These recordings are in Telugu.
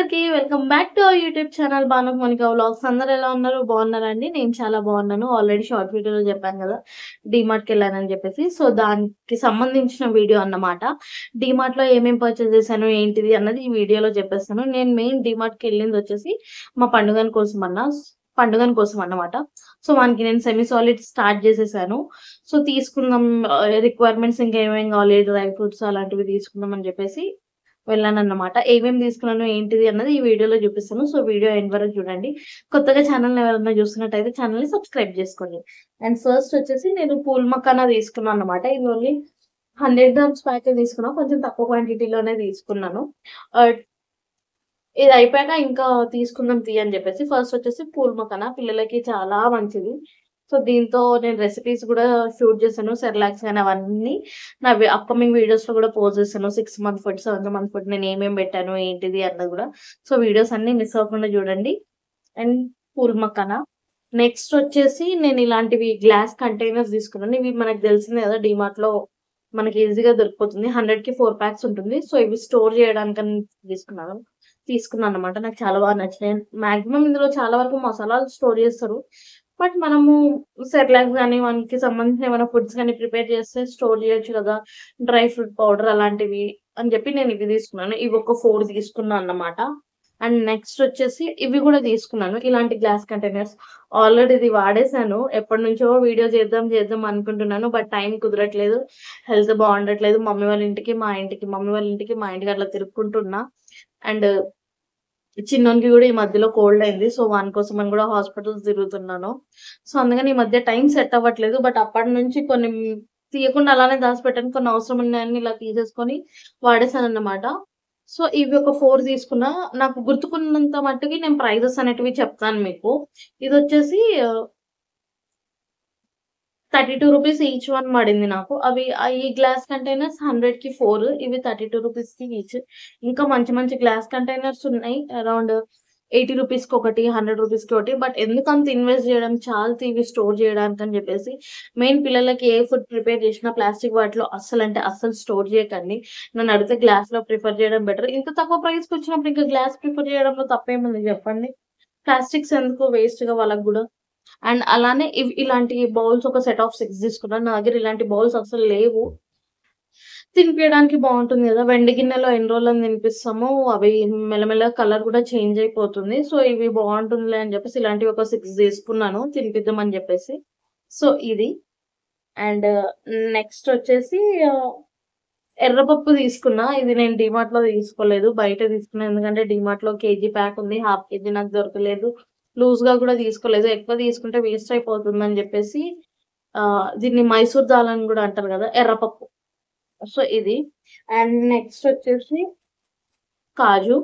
అందరికి welcome back to our YouTube channel Bhanu Monika vlogs. అందరూ ఎలా ఉన్నారు? బాగున్నారండి? నేను చాలా బాగున్నాను. ఆల్రెడీ షార్ట్ వీడియోలో చెప్పాను కదా, డీమార్ట్కి వెళ్ళానని చెప్పేసి. సో దానికి సంబంధించిన వీడియో అన్నమాట. డీమార్ట్లో ఏమేమి పర్చేస్ చేశాను ఏంటిది అన్నది ఈ వీడియోలో చెప్పేస్తాను. నేను మెయిన్ డీమార్ట్కి వెళ్ళింది వచ్చేసి మా పండుగన కోసం అన్నమాట. సో మనకి నేను సెమీ సాలిడ్ స్టార్ట్ చేసేసాను. సో తీసుకుందాం, రిక్వైర్మెంట్స్ ఇంకా ఏమేమి కావాలి, డ్రై ఫ్రూట్స్ అలాంటివి తీసుకుందాం అని చెప్పేసి వెళ్ళానన్నమాట. ఏమేమి తీసుకున్నాను ఏంటిది అన్నది ఈ వీడియోలో చూపిస్తాను. సో వీడియో ఎండ్ వరకు చూడండి. కొత్తగా ఛానల్‌ని ఎవరైనా చూస్తున్నట్టయితే ఛానల్‌ని సబ్స్క్రైబ్ చేసుకోండి. అండ్ ఫస్ట్ వచ్చేసి నేను పూల్ మకానా తీసుకున్నాను అన్నమాట. ఇది ఓన్లీ 100 గ్రామ్స్ ప్యాకే తీసుకున్నా. కొంచెం తక్కువ క్వాంటిటీలోనే తీసుకున్నాను. ఆహ్, ఇది అయిపోయాక ఇంకా తీసుకుందాం అని చెప్పేసి ఫస్ట్ వచ్చేసి పూల్ మకానా పిల్లలకి చాలా మంచిది. సో దీంతో నేను రెసిపీస్ కూడా షూట్ చేశాను. సెర్లాక్స్ గాని అవన్నీ నావి అప్‌కమింగ్ వీడియోస్‌లో కూడా పోస్ట్ చేశాను. 6 మంత్ ఫుడ్, 7 మంత్ ఫుడ్ నేను ఏమేమి పెట్టాను ఏంటిది అన్నది కూడా. సో వీడియోస్ అన్నీ మిస్ అవ్వకుండా చూడండి. And pool makhana. నెక్స్ట్ వచ్చేసి నేను ఇలాంటివి గ్లాస్ కంటైనర్స్ తీసుకున్నాను. ఇవి మనకు తెలిసిందే కదా, డీమార్ట్‌లో మనకి ఈజీగా దొరికిపోతుంది. 100కి 4 ప్యాక్స్ ఉంటుంది. సో ఇవి స్టోర్ చేయడానికని తీసుకున్నానన్నమాట. నాకు చాలా బాగా నచ్చినాయి. మాక్సిమం ఇందులో చాలా వరకు మసాలాలు స్టోర్ చేస్తారు. బట్ మనము సెర్లాక్స్ గాని, మనకి సంబంధించిన ఏమైనా ఫుడ్స్ గాని ప్రిపేర్ చేస్తే స్టోర్ చేయొచ్చు కదా, డ్రై ఫ్రూట్ పౌడర్ అలాంటివి అని చెప్పి నేను ఇవి తీసుకున్నాను. ఇవి ఒక 4 తీసుకున్నా అన్నమాట. అండ్ నెక్స్ట్ వచ్చేసి ఇవి కూడా తీసుకున్నాను. ఇలాంటి గ్లాస్ కంటైనర్స్. ఆల్రెడీ ఇది వాడేసాను. ఎప్పటినుంచో వీడియో చేద్దాం అనుకుంటున్నాను. బట్ టైం కుదరట్లేదు. హెల్త్ బాగుండట్లేదు. మమ్మీ వాళ్ళ ఇంటికి, మా ఇంటికి, మమ్మీ వాళ్ళ ఇంటికి, మా ఇంటికి అట్లా తిరుక్కుంటున్నా. అండ్ చిన్నోనికి కూడా ఈ మధ్యలో కోల్డ్ అయింది. సో వాని కోసమని కూడా హాస్పిటల్స్ తిరుగుతున్నాను. సో అందుకని ఈ మధ్య టైం సెట్ అవ్వట్లేదు. బట్ అప్పటినుంచి కొన్ని తీయకుండా అలానే దాచిపెట్టాను. కొన్ని అవసరం ఉన్నాయన్ని ఇలా తీసేసుకొని వాడేసానన్నమాట. సో ఇవి ఒక 4 తీసుకున్నా. నాకు గుర్తుకున్నంత మట్టుకి నేను ప్రైజెస్ అనేటివి చెప్తాను మీకు. ఇదొచ్చేసి ₹32 ఈచ్ వన్ పడింది నాకు. ఈ గ్లాస్ కంటైనర్స్ 100కి 4. ఇవి ₹32కి ఈచ్. ఇంకా మంచి మంచి గ్లాస్ కంటైనర్స్ ఉన్నాయి. అరౌండ్ ₹80కి ఒకటి, ₹100కి ఒకటి. బట్ ఎందుకంత ఇన్వెస్ట్ చేయడం, చాలు ఇవి స్టోర్ చేయడానికని చెప్పేసి. మెయిన్ పిల్లలకి ఏ ఫుడ్ ప్రిపేర్ చేసినా ప్లాస్టిక్ వాటిలో అస్సలు స్టోర్ చేయకండి. నన్నడిగితే గ్లాస్‌లో ప్రిఫర్ చేయడం బెటర్. ఇంత తక్కువ ప్రైస్‌కి వచ్చినప్పుడు ఇంకా గ్లాస్ ప్రిఫర్ చేయడంలో తప్పేముంది చెప్పండి. ప్లాస్టిక్స్ ఎందుకు వేస్ట్‌గా వాళ్ళకి గూడా. అండ్ అలానే ఇలాంటి బౌల్స్ ఒక సెట్ ఆఫ్ 6 తీసుకున్నాను. నా దగ్గర ఇలాంటి బౌల్స్ అసలు లేవు. తినిపియడానికి బావుంటుంది గదా! వెండి గిన్నెలో ఎన్ని రోజులని తినిపిస్తామో అవి మెల్లమెల్లగా కలర్ కూడా చేంజ్ అయిపోతుంది. సో ఇవి బావుంటుందిలే అని చెప్పేసి ఇలాంటివి ఒక 6 తీసుకున్నాను తినిపిద్దామని చెప్పేసి. సో ఇది. అండ్ నెక్స్ట్ వచ్చేసి ఆహ్, ఎర్రపప్పు తీసుకున్నా. ఇది నేను డీమార్ట్‌లో తీసుకోలేదు. బయట తీసుకున్నా. ఎందుకంటే డీమార్ట్‌లో కేజీ ప్యాక్ ఉంది. హాఫ్ కేజీ నాకు దొరకలేదు. లూజ్‌గా కూడా తీసుకోలేదు. ఎక్కువ తీసుకుంటే వేస్ట్ అయిపోతుందని చెప్పేసి దీన్ని మైసూర్ దాల్ అని కూడా అంటారు కదా, ఎర్రపప్పు. సో ఇది. అండ్ నెక్స్ట్ వచ్చేసి కాజు.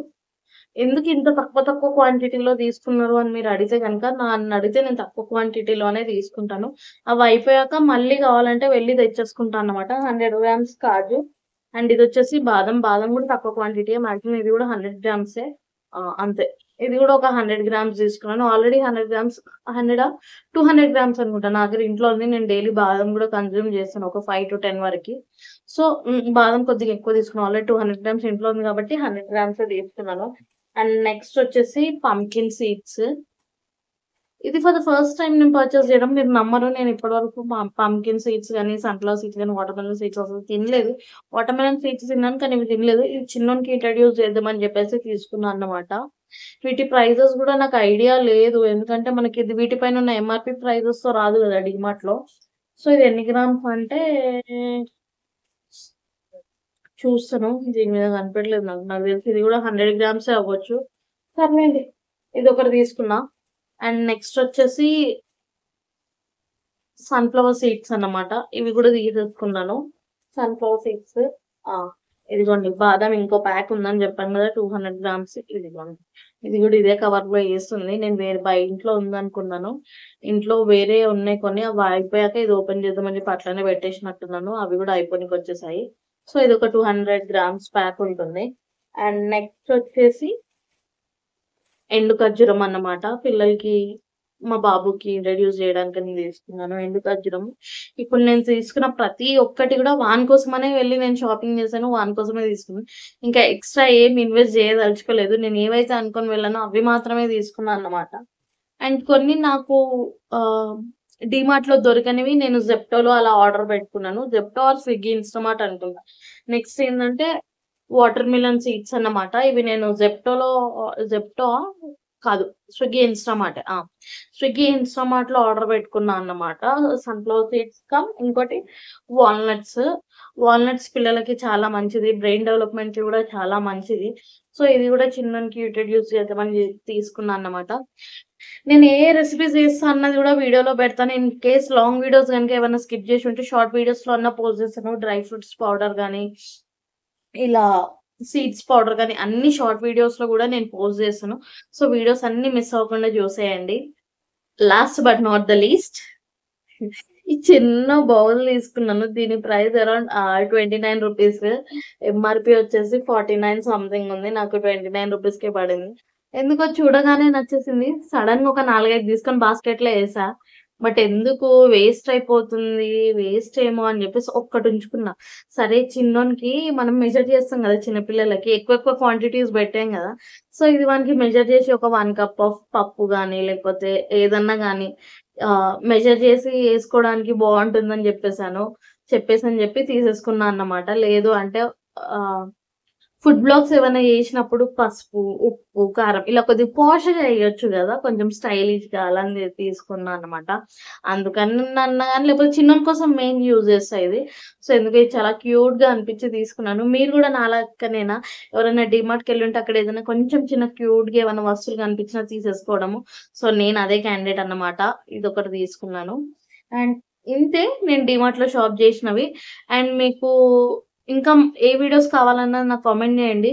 ఎందుకు ఇంత తక్కువ క్వాంటిటీలో తీసుకున్నారు అని మీరు అడిగితే గనుక, నన్నడిగితే నేను తక్కువ క్వాంటిటీలోనే తీసుకుంటాను. అవి అయిపోయాక మళ్ళీ కావాలంటే వెళ్లి తెచ్చేసుకుంటానన్నమాట. 100 గ్రామ్స్ కాజు. అండ్ ఇదొచ్చేసి బాదం. బాదం కూడా తక్కువ క్వాంటిటీయే. మాక్సిమం ఇది కూడా 100 గ్రామ్సే. అంతే. ఇది కూడా ఒక 100 గ్రామ్స్ తీసుకున్నాను. ఆల్రెడీ 100 గ్రామ్స్, 100 200 గ్రామ్స్ అనుకుంటా. నా దగ్గర ఇంట్లో ఉంది. నేను డైలీ బాదం కూడా కన్జ్యూమ్ చేస్తాను. ఒక 5-10 వరకి. సో బాదం కొద్దిగా ఎక్కువ తీసుకున్నాను. ఆల్రెడీ 200 గ్రామ్స్ ఇంట్లో ఉంది కాబట్టి 100 గ్రామ్సే తీసుకున్నాను. అండ్ నెక్స్ట్ వచ్చేసి పంకిన్ సీడ్స్. ఇది ఫర్ ద ఫస్ట్ టైమ్ నేను పర్చేస్ చేయడం. మీరు నమ్మరు, నేను ఇప్పటివరకు పంకిన్ సీడ్స్ గాని, సన్‌ఫ్లవర్ సీడ్స్ గాని, వాటర్‌మెలన్ సీడ్స్ అసలు తినలేదు. వాటర్‌మెలన్ సీడ్స్ తిన్నాను కానీ ఇవి తినలేదు. ఇది చిన్నోనికి ఇంట్రొడ్యూస్ చేద్దామని చెప్పేసి తీసుకున్నా అన్నమాట. వీటి ప్రైజెస్ కూడా నాకు ఐడియా లేదు. ఎందుకంటే మనకి ఇది వీటిపైన ఉన్న ఎంఆర్‌పీ ప్రైజెస్‌తో రాదు కదా డీమార్ట్‌లో. సో ఇది ఎన్ని గ్రామ్స్ అంటే చూస్తాను. దీని మీద కనిపెట్టలేదు నాకు. నాకు తెలిసి ఇది కూడా 100 గ్రామ్సే అవ్వచ్చు. సర్లేండి. ఇదొకటి తీసుకున్నా. అండ్ నెక్స్ట్ వచ్చేసి సన్‌ఫ్లవర్ సీడ్స్ అన్నమాట. ఇవి కూడా తీసేసుకున్నాను. Sunflower seeds. ఆ! ఇదిగోండి బాదాం ఇంకో ప్యాక్ ఉందని చెప్పాను కదా, 200 గ్రామ్స్. ఇదిగోండి. ఇది కూడా ఇదే కవర్‌లో ఏస్తుంది. నేను ఇంట్లో ఉందనుకున్నాను. ఇంట్లో వేరే ఉన్నాయి కొన్ని. అవి అయిపోయాక ఇది ఓపెన్ చేద్దామని చెప్పి అట్లనే పెట్టేసినట్టున్నాను. అవి కూడా అయిపోనీకొచ్చేసాయి. సో ఇదొక 200 గ్రామ్స్ ప్యాక్ ఉంటుంది. అండ్ నెక్స్ట్ వచ్చేసి ఎండు ఖర్జూరం అన్నమాట. పిల్లలకి మా బాబుకి ఇంట్రడ్యూస్ చేయడానికని తీసుకున్నాను. ఎండు ఖర్జూరం. ఇప్పుడు నేను తీసుకున్న ప్రతి ఒక్కటి కూడా వాని కోసమనే వెళ్లి నేను షాపింగ్ చేశాను. వాని కోసమే తీసుకున్నాను. ఇంకా ఎక్స్‌ట్రా ఏం ఇన్వెస్ట్ చేయదలుచుకోలేదు. నేను ఏవైతే అనుకోని వెళ్ళానో అవి మాత్రమే తీసుకున్నానన్నమాట. అండ్ కొన్ని నాకు ఆహ్, డీమార్ట్‌లో దొరకనివి నేను జెప్టోలో అలా ఆర్డర్ పెట్టుకున్నాను. జెప్టో ఆర్ స్విగ్గీ, ఇన్‌స్టామార్ట్ అనుకుంటా. నెక్స్ట్ ఏందంటే వాటర్ మిలన్ సీడ్స్ అన్నమాట. ఇవి నేను జెప్టో కాదు. Swiggy, Instamart. స్విగ్గీ, ఇన్‌స్టామార్ట్‌లో ఆర్డర్ పెట్టుకున్నా అన్నమాట. సన్‌ఫ్లవర్ సీడ్స్ ఇంకోటి వాల్‌నట్స్. వాల్‌నట్స్ పిల్లలకి చాలా మంచిది. బ్రెయిన్ డెవలప్‌మెంట్‌కి కూడా చాలా మంచిది. సో, ఇది కూడా చిన్నోనికి ఇంట్రడ్యూస్ చేద్దామని తీసుకున్నా అన్నమాట. నేను ఏ ఏ రెసిపీస్ చేస్తా అన్నది కూడా వీడియోలో పెడతాను. ఇన్ కేస్ లాంగ్ వీడియోస్ గనుక ఏమన్నా స్కిప్ చేసి ఉంటే షార్ట్ వీడియోస్‌లో అన్నా పోస్ట్ చేస్తాను. డ్రై ఫ్రూట్స్ పౌడర్ గాని, ఇలా సీడ్స్ పౌడర్ గాని అన్ని షార్ట్ వీడియోస్‌లో గూడా నేను పోస్ట్ చేస్తాను. సో, వీడియోస్ అన్నీ మిస్ అవ్వకుండా చూసేయండి. Last but not the least ఈ చిన్న బౌల్ తీసుకున్నాను. దీని ప్రైస్ అరౌండ్ 29 రూపీస్. ఎంఆర్‌పీ వచ్చేసి 49 సంథింగ్ ఉంది. నాకు 29 రూపీస్‌కే పడింది. ఎందుకో చూడగానే నచ్చేసింది. సడెన్‌గా ఒక 4, 5 తీసుకొని బాస్కెట్‌లో ఏసా. బట్ ఎందుకు వేస్ట్ అయిపోతుంది, వేస్ట్ ఏమో అని చెప్పేసి ఒక్కటి ఉంచుకున్నా. సరే చిన్నోనికి మనం మెజర్ చేస్తాం కదా! చిన్న పిల్లలకి ఎక్కువ ఎక్కువ క్వాంటిటీస్ పెట్టాం కదా! సో, ఇది వానికి మెజర్ చేసి ఒక 1 కప్ ఆఫ్ పప్పు గాని, లేకపోతే ఏదన్నా గాని మెజర్ చేసి ఏసుకోవడానికి బావుంటుందని చెప్పేసని చెప్పి తీసేసుకున్నా అన్నమాట. లేదు అంటే ఆహ్, ఫుడ్ బ్లాగ్స్ ఏవన్నా చేసినప్పుడు పసుపు, ఉప్పు, కారం ఇలా కొద్దిగా పోషగా ఎయొచ్చు గదా! కొంచెం స్టైలిష్‌గా అలా అని తీసుకున్నా అన్నమాట. అందుకనన్నా గాని లేకపోతే చిన్నోని కోసం మెయిన్ యూజ్ చేస్తా ఇది. సో, ఎందుకో ఇది చాలా క్యూట్‌గా అనిపించి తీసుకున్నాను. మీరు గూడా నా లెక్కనేనా? ఎవరైనా డీమార్ట్‌కెళ్ళుంటే అక్కడ ఏదైనా కొంచెం చిన్న క్యూట్‌గా ఏమన్నా వస్తువులు కనిపించినా తీసేసుకోవడము. సో, నేను అదే క్యాండిడేట్ అన్నమాట. ఇదొకటి తీసుకున్నాను. అండ్ ఇంతే నేను డీమార్ట్‌లో షాప్ చేసినవి. అండ్ మీకు ఇంకా ఏ వీడియోస్ కావాలన్నా నాకు కామెంట్ చేయండి.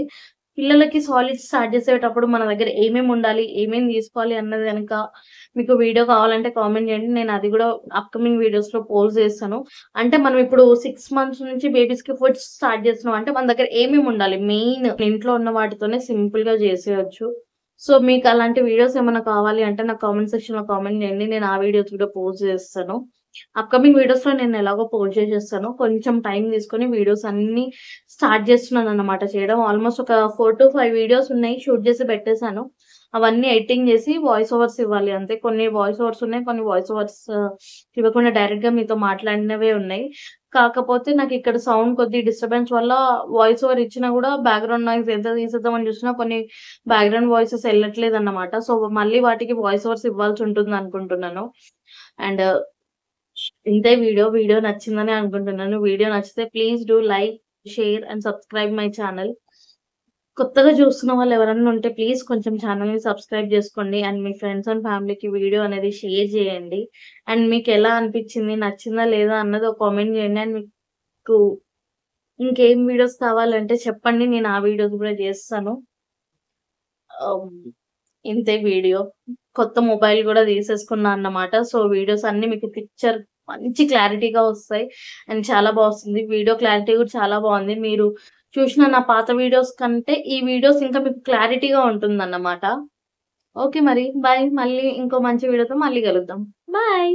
పిల్లలకి సాలిడ్స్ స్టార్ట్ చేసేటప్పుడు మన దగ్గర ఏమేమి ఉండాలి, ఏమేమి తీసుకోవాలి అన్నది గనక మీకు వీడియో కావాలంటే కామెంట్ చేయండి. నేను అది గూడా అప్‌కమింగ్ వీడియోస్‌లో పోస్ట్ చేస్తాను. అంటే మనం ఇప్పుడు 6 మంత్స్ నుంచి బేబీస్‌కి ఫుడ్స్ స్టార్ట్ చేస్తున్నాం అంటే మన దగ్గర ఏమేమి ఉండాలి మెయిన్ ఇంట్లో ఉన్న వాటితోనే సింపుల్‌గా చేసేయొచ్చు. సో, మీకు అలాంటి వీడియోస్ ఏమన్నా కావాలి అంటే నాకు కామెంట్ సెక్షన్‌లో కామెంట్ చేయండి. నేను ఆ వీడియోస్ కూడా పోస్ట్ చేస్తాను. అప్‌కమింగ్ వీడియోస్‌లో నేను ఎలాగో పోస్ట్ చేసేస్తాను. కొంచెం టైం తీసుకొని వీడియోస్ అన్నీ స్టార్ట్ చేస్తున్నానన్నమాట చేయడం. ఆల్‌మోస్ట్ ఒక 4-5 వీడియోస్ ఉన్నాయి. షూట్ చేసి పెట్టేసాను. అవన్నీ ఎడిటింగ్ చేసి వాయిస్ ఓవర్స్ ఇవ్వాలి అంతే. కొన్ని వాయిస్ ఓవర్స్ ఉన్నాయి. కొన్ని వాయిస్ ఓవర్స్ ఇవ్వకుండా డైరెక్ట్‌గా మీతో మాట్లాడినవే ఉన్నాయి. కాకపోతే నాకిక్కడ సౌండ్ కొద్దిగా డిస్టర్బెన్స్ వల్ల వాయిస్ ఓవర్ ఇచ్చినా గూడా బ్యాక్‌గ్రౌండ్ నాయిస్ ఎంత తీసేద్దామని చూసినా కొన్ని బ్యాక్‌గ్రౌండ్ వాయిసెస్ ఎళ్ళట్లేదన్నమాట. సో, మళ్ళీ వాటికి వాయిస్ ఓవర్స్ ఇవ్వాల్సుంటుందనుకుంటున్నాను. అండ్ ఇంతే వీడియో. వీడియో నచ్చిందని అనుకుంటున్నాను. వీడియో నచ్చితే please do like, share and subscribe my channel. కొత్తగా చూస్తున్న వాళ్ళు ఎవరన్నా ఉంటే ప్లీజ్ కొంచెం ఛానెల్‌ని సబ్స్క్రైబ్ చేసుకోండి. అండ్ మీ ఫ్రెండ్స్ అండ్ ఫ్యామిలీకి వీడియో అనేది షేర్ చేయండి. అండ్ మీకెలా అనిపిచ్చింది? నచ్చిందా లేదా? అన్నది ఒక కామెంట్ చేయండి. అండ్ మీకు ఇంకేం వీడియోస్ కావాలంటే చెప్పండి. నేను ఆ వీడియోస్ గూడా చేస్తాను. ఆహ్, ఇంతే వీడియో. కొత్త మొబైల్ గూడా తీసేసుకున్నా అన్నమాట. సో, వీడియోస్ అన్నీ మీకు పిక్చర్ మంచి క్లారిటీగా వస్తాయి. అండ్ చాలా వస్తుంది. వీడియో క్లారిటీ గూడా చాలా బావుంది. మీరు చూసిన నా పాత వీడియోస్ కంటే ఈ వీడియోస్ ఇంకా మీకు క్లారిటీగా ఉంటుందన్నమాట. ఓకే మరి. బాయ్. మళ్ళీ ఇంకో మంచి వీడియోతో మళ్ళీ కలుద్దాం. బాయ్.